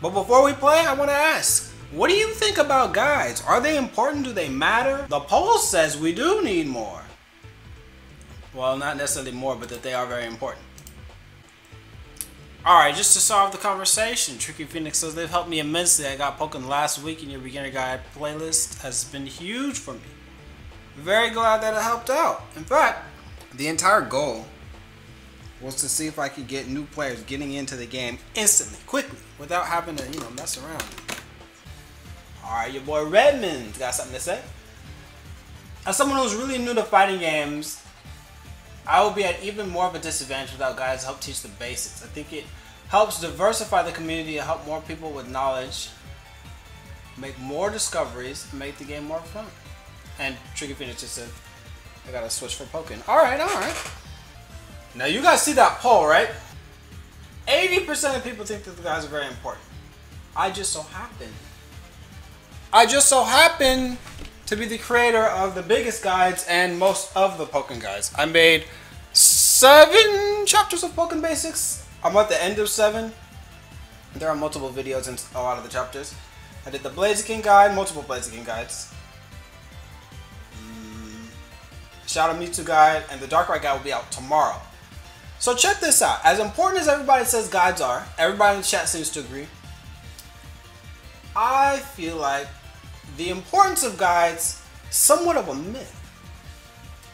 But before we play, I want to ask, what do you think about guides? Are they important? Do they matter? The poll says we do need more. Well, not necessarily more, but that they are very important. Alright, just to solve the conversation, Tricky Phoenix says they've helped me immensely. I got Pokken last week and your beginner guide playlist has been huge for me. Very glad that it helped out. In fact, the entire goal was to see if I could get new players getting into the game instantly, quickly, without having to, mess around. Alright, your boy Redmond got something to say. As someone who's really new to fighting games, I will be at even more of a disadvantage without guides to help teach the basics. I think it helps diversify the community, help more people with knowledge, make more discoveries, and make the game more fun. And Tricky Phoenix just said, I gotta switch for Pokken. Alright, alright. Now you guys see that poll, right? 80% of people think that the guides are very important. I just so happen to be the creator of the biggest guides and most of the Pokken guides. I made 7 chapters of Pokken Basics. I'm at the end of 7. There are multiple videos in a lot of the chapters. I did the Blaziken guide, multiple Blaziken guides. Shadow Mewtwo guide, and the Darkrai guide will be out tomorrow. So check this out. As important as everybody says guides are, everybody in the chat seems to agree. I feel like the importance of guides somewhat of a myth.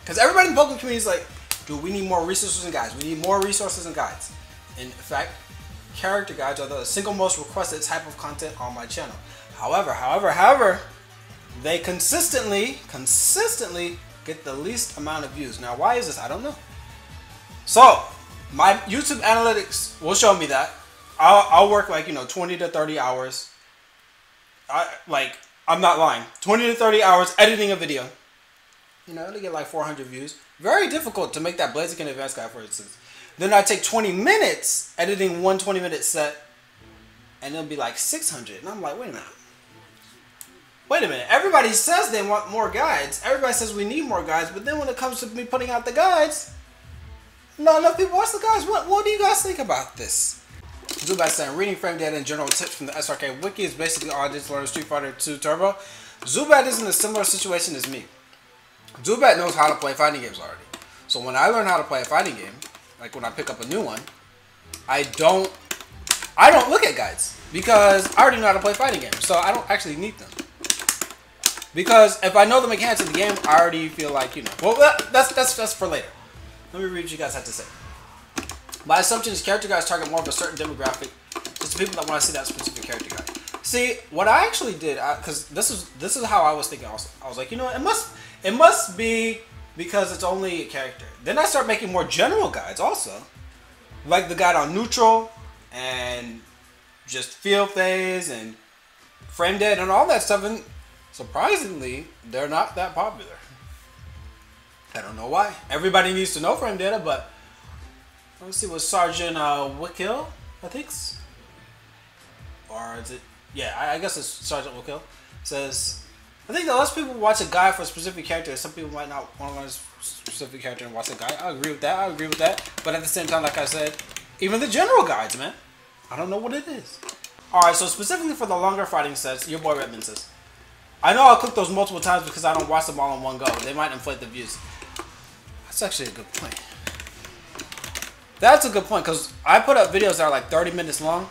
Because everybody in the Pokken community is like, dude, we need more resources and guides. We need more resources and guides. In fact, character guides are the single most requested type of content on my channel. However, they consistently get the least amount of views. Now, why is this? I don't know. So, my YouTube analytics will show me that. I'll work like, 20 to 30 hours. I'm not lying. 20 to 30 hours editing a video. To get like 400 views. Very difficult to make that Blaziken Advanced guide, for instance. Then I take 20 minutes editing one 20-minute set, and it'll be like 600. And I'm like, wait a minute. Everybody says they want more guides. Everybody says we need more guides. But then when it comes to me putting out the guides, not enough people watch the guides. What do you guys think about this? Zubat saying, reading frame data and general tips from the SRK Wiki is basically all I did to learn Street Fighter 2 Turbo. Zubat is in a similar situation as me. Zubat knows how to play fighting games already. So when I learn how to play a fighting game, like when I pick up a new one, I don't look at guides because I already know how to play fighting games. So I don't actually need them. Because if I know the mechanics of the game, I already feel like, well, that's for later. Let me read what you guys have to say. My assumption is character guides target more of a certain demographic, just the people that want to see that specific character guide. See, what I actually did, because this is how I was thinking also. I was like, it must be because it's only a character. Then I start making more general guides also. Like the guide on neutral, and just field phase, and frame data, and all that stuff, and surprisingly, they're not that popular. I don't know why. Everybody needs to know frame data, but let's see what Sergeant Wickhill, I think. Or is it? Yeah, I guess it's Sergeant Wickhill. Says, I think that less people watch a guide for a specific character. Some people might not want to learn a specific character and watch a guide. I agree with that. But at the same time, like I said, even the general guides, man, I don't know what it is. Alright, so specifically for the longer fighting sets, your boy Redmond says, I know I'll click those multiple times because I don't watch them all in one go. They might inflate the views. That's actually a good point. That's a good point because I put up videos that are like 30 minutes long.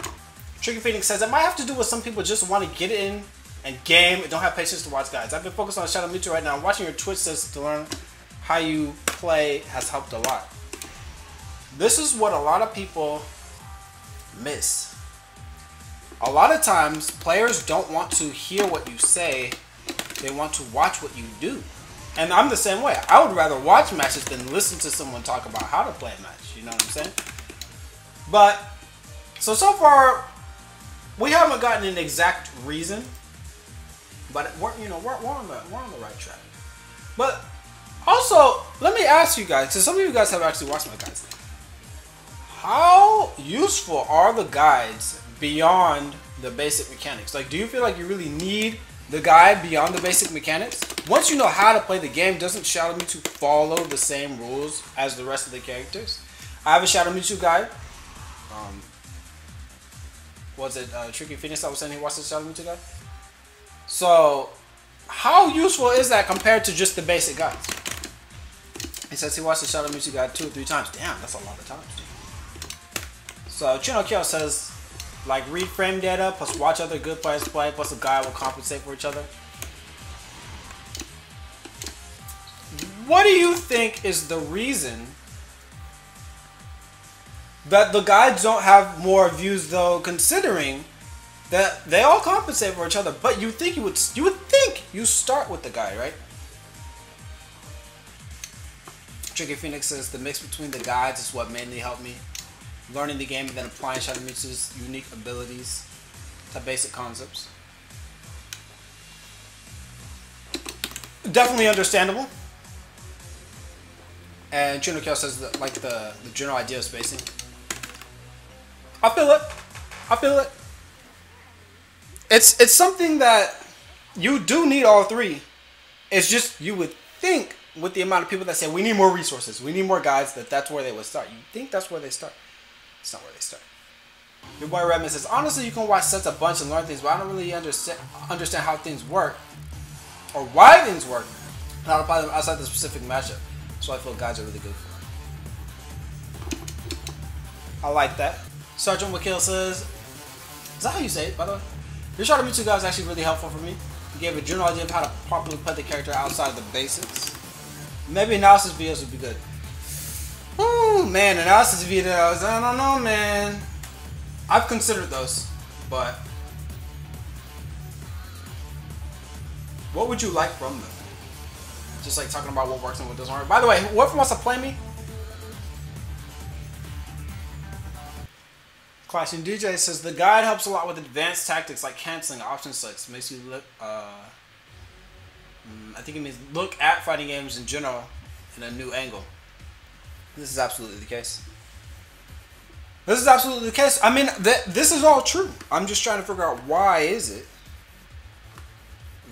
Tricky Phoenix says it might have to do with some people just want to get in and game and don't have patience to watch guides. I've been focused on Shadow Mewtwo right now. Watching your Twitch says to learn how you play has helped a lot. This is what a lot of people miss. A lot of times players don't want to hear what you say. They want to watch what you do. And I'm the same way. I would rather watch matches than listen to someone talk about how to play a match. You know what I'm saying? But, so far, we haven't gotten an exact reason. But, we're on the right track. But, also, let me ask you guys, because some of you guys have actually watched my guides. How useful are the guides beyond the basic mechanics? Like, do you feel like you really need the guide beyond the basic mechanics? Once you know how to play the game, doesn't Shadow Mewtwo follow the same rules as the rest of the characters? I have a Shadow Mewtwo guide. Was it Tricky Phoenix that was saying he watched the Shadow Mewtwo guide? So, how useful is that compared to just the basic guides? He says he watched the Shadow Mewtwo guide 2 or 3 times. Damn, that's a lot of times. So, Chinokyo says, like, read frame data, plus watch other good players play, plus a guide will compensate for each other. What do you think is the reason that the guides don't have more views, though, considering that they all compensate for each other? But you think you would think you start with the guide, right? Tricky Phoenix says the mix between the guides is what mainly helped me. Learning the game and then applying Shadow Mewtwo's unique abilities to basic concepts. Definitely understandable. And Chinokyo says that, like, the general idea of spacing. I feel it. I feel it. It's something that you do need all three. It's just you would think with the amount of people that say we need more resources, we need more guides, that's where they would start. You think that's where they start. It's not where they start. Your boy Redman says, honestly, you can watch sets a bunch and learn things, but I don't really understand how things work or why things work. Not apply them outside the specific matchup. So I feel guides are really good for it. I like that. Sergeant Wakil says, is that how you say it, by the way? Your Shadow Mewtwo guide is actually really helpful for me. It gave a general idea of how to properly play the character outside of the basics. Maybe analysis videos would be good. Ooh, man, analysis videos, I don't know, man. I've considered those, but what would you like from them? Just like talking about what works and what doesn't work. By the way, whoever wants to play me, Clashing DJ says the guide helps a lot with advanced tactics like canceling option selects. Makes you look, I think it means look at fighting games in general in a new angle. This is absolutely the case. This is absolutely the case. I mean, this is all true. I'm just trying to figure out why is it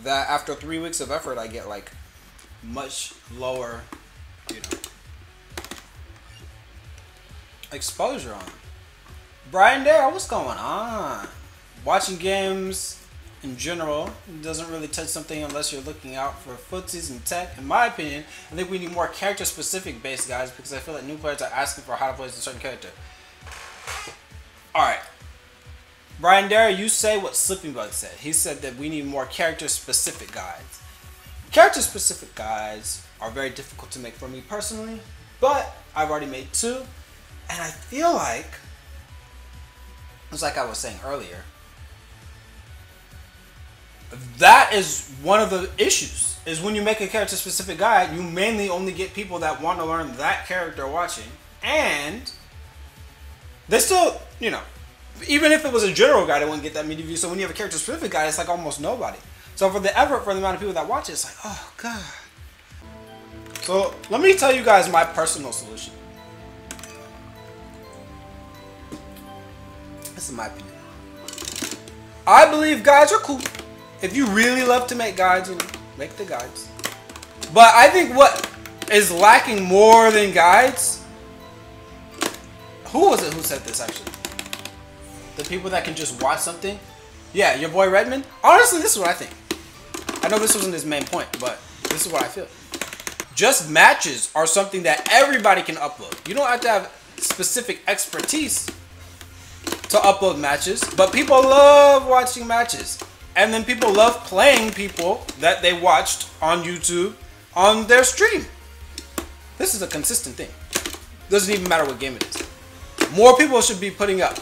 that after 3 weeks of effort I get like much lower, you know, exposure on it. Brian Dare, what's going on? Watching games in general doesn't really touch something unless you're looking out for footsies and tech. In my opinion, I think we need more character-specific based guides because I feel like new players are asking for how to play as a certain character. Alright. Brian Dare, you say what Slipping Bug said. He said that we need more character-specific guides. Character-specific guides are very difficult to make for me personally, but I've already made 2, and I feel like, it's like I was saying earlier, that is one of the issues, is when you make a character-specific guide, you mainly only get people that want to learn that character watching, and they still, you know, even if it was a general guide, it wouldn't get that many views, so when you have a character-specific guide, it's like almost nobody. So for the effort, for the amount of people that watch it, it's like, oh, God. So let me tell you guys my personal solution. This is my opinion. I believe guides are cool. If you really love to make guides, you know, make the guides. But I think what is lacking more than guides, who was it who said this actually? The people that can just watch something? Yeah, your boy Redman? Honestly, this is what I think. I know this wasn't his main point, but this is what I feel. Just matches are something that everybody can upload. You don't have to have specific expertise to upload matches, but people love watching matches. And then people love playing people that they watched on YouTube on their stream. This is a consistent thing. Doesn't even matter what game it is. More people should be putting up,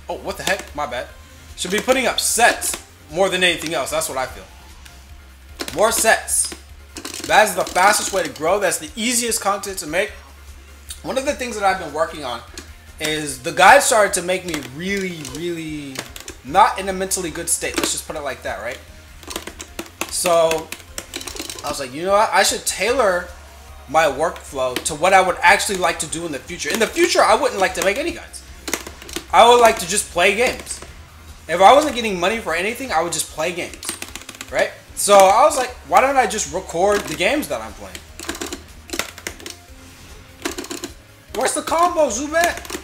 oh, what the heck, my bad. Should be putting up sets more than anything else. That's what I feel. More sets. That is the fastest way to grow. That's the easiest content to make. One of the things that I've been working on is the guide started to make me really not in a mentally good state. Let's just put it like that, right? So I was like, you know what? I should tailor my workflow to what I would actually like to do in the future. In the future, I wouldn't like to make any guides. I would like to just play games. If I wasn't getting money for anything, I would just play games, right? So I was like, why don't I just record the games that I'm playing? Where's the combo, Zubat?